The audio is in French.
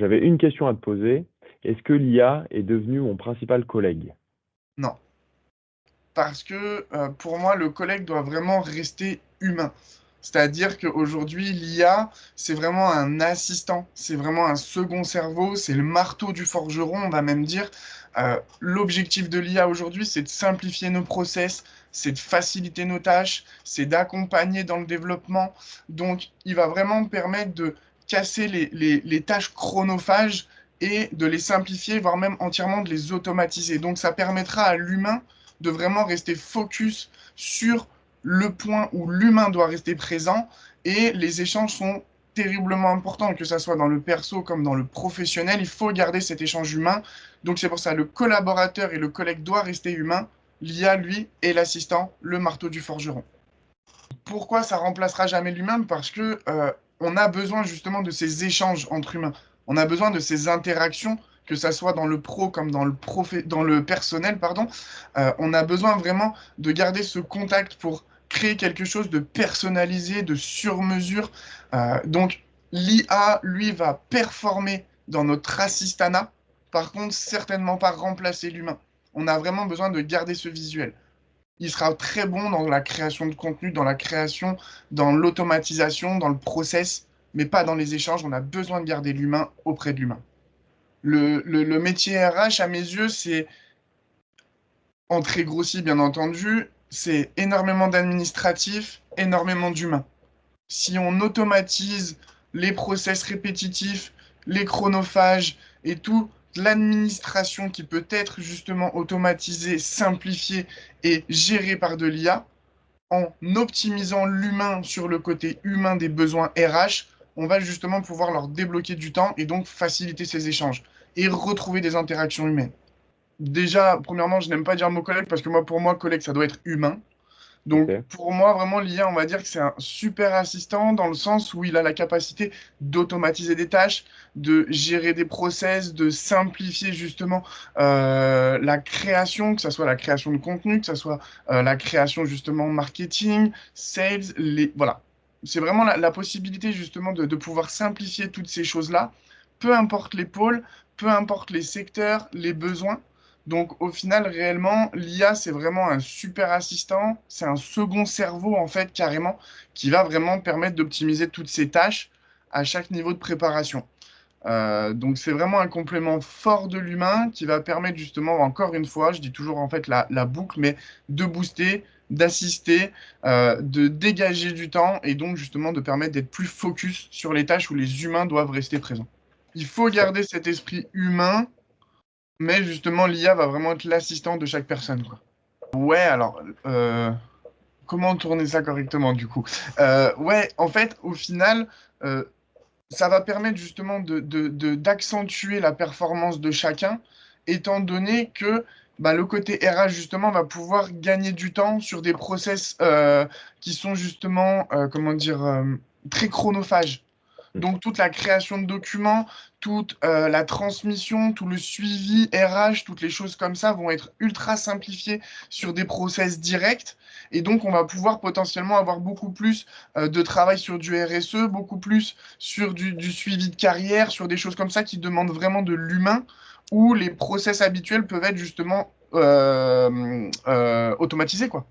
J'avais une question à te poser. Est-ce que l'IA est devenue mon principal collègue? Non. Parce que pour moi, le collègue doit vraiment rester humain. C'est-à-dire qu'aujourd'hui, l'IA, c'est vraiment un assistant, c'est vraiment un second cerveau, c'est le marteau du forgeron, on va même dire. L'objectif de l'IA aujourd'hui, c'est de simplifier nos process, c'est de faciliter nos tâches, c'est d'accompagner dans le développement. Donc, il va vraiment permettre de casser les tâches chronophages et de les simplifier, voire même entièrement de les automatiser. Donc, ça permettra à l'humain de vraiment rester focus sur le point où l'humain doit rester présent et les échanges sont terriblement importants, que ce soit dans le perso comme dans le professionnel, il faut garder cet échange humain. Donc c'est pour ça, le collaborateur et le collègue doivent rester humains, l'IA, lui, est l'assistant, le marteau du forgeron. Pourquoi ça remplacera jamais l'humain? Parce que on a besoin justement de ces échanges entre humains. On a besoin de ces interactions, que ça soit dans le pro comme dans le personnel, pardon. On a besoin vraiment de garder ce contact pour créer quelque chose de personnalisé, de sur-mesure. Donc l'IA, lui, va performer dans notre assistana. Par contre, certainement pas remplacer l'humain. On a vraiment besoin de garder ce visuel. Il sera très bon dans la création de contenu, dans la création, dans l'automatisation, dans le process, mais pas dans les échanges. On a besoin de garder l'humain auprès de l'humain. Le métier RH, à mes yeux, c'est, en très grossi, bien entendu, c'est énormément d'administratif, énormément d'humain. Si on automatise les process répétitifs, les chronophages et tout, l'administration qui peut être justement automatisée, simplifiée et gérée par de l'IA, en optimisant l'humain sur le côté humain des besoins RH, on va justement pouvoir leur débloquer du temps et donc faciliter ces échanges et retrouver des interactions humaines. Déjà, premièrement, je n'aime pas dire mot collègue parce que moi, pour moi, collègue, ça doit être humain. Donc, Ok. pour moi, vraiment, l'IA, on va dire que c'est un super assistant dans le sens où il a la capacité d'automatiser des tâches, de gérer des process, de simplifier justement la création, que ce soit la création de contenu, que ce soit la création justement marketing, sales, voilà. C'est vraiment la possibilité justement de pouvoir simplifier toutes ces choses-là, peu importe les pôles, peu importe les secteurs, les besoins. Donc au final, réellement, l'IA, c'est vraiment un super assistant, c'est un second cerveau, en fait, carrément, qui va vraiment permettre d'optimiser toutes ces tâches à chaque niveau de préparation. Donc c'est vraiment un complément fort de l'humain qui va permettre justement, encore une fois, je dis toujours en fait la boucle, mais de booster, d'assister, de dégager du temps et donc justement de permettre d'être plus focus sur les tâches où les humains doivent rester présents. Il faut Ça- garder cet esprit humain, mais justement, l'IA va vraiment être l'assistant de chaque personne, quoi. Ouais, alors, comment tourner ça correctement, du coup? Ouais, en fait, au final, euh, ça va permettre justement d'accentuer la performance de chacun, étant donné que bah, le côté RH, justement, va pouvoir gagner du temps sur des process qui sont justement, comment dire, très chronophages. Donc toute la création de documents, toute la transmission, tout le suivi RH, toutes les choses comme ça vont être ultra simplifiées sur des process directs. Et donc on va pouvoir potentiellement avoir beaucoup plus de travail sur du RSE, beaucoup plus sur du suivi de carrière, sur des choses comme ça qui demandent vraiment de l'humain, où les process habituels peuvent être justement automatisés, quoi.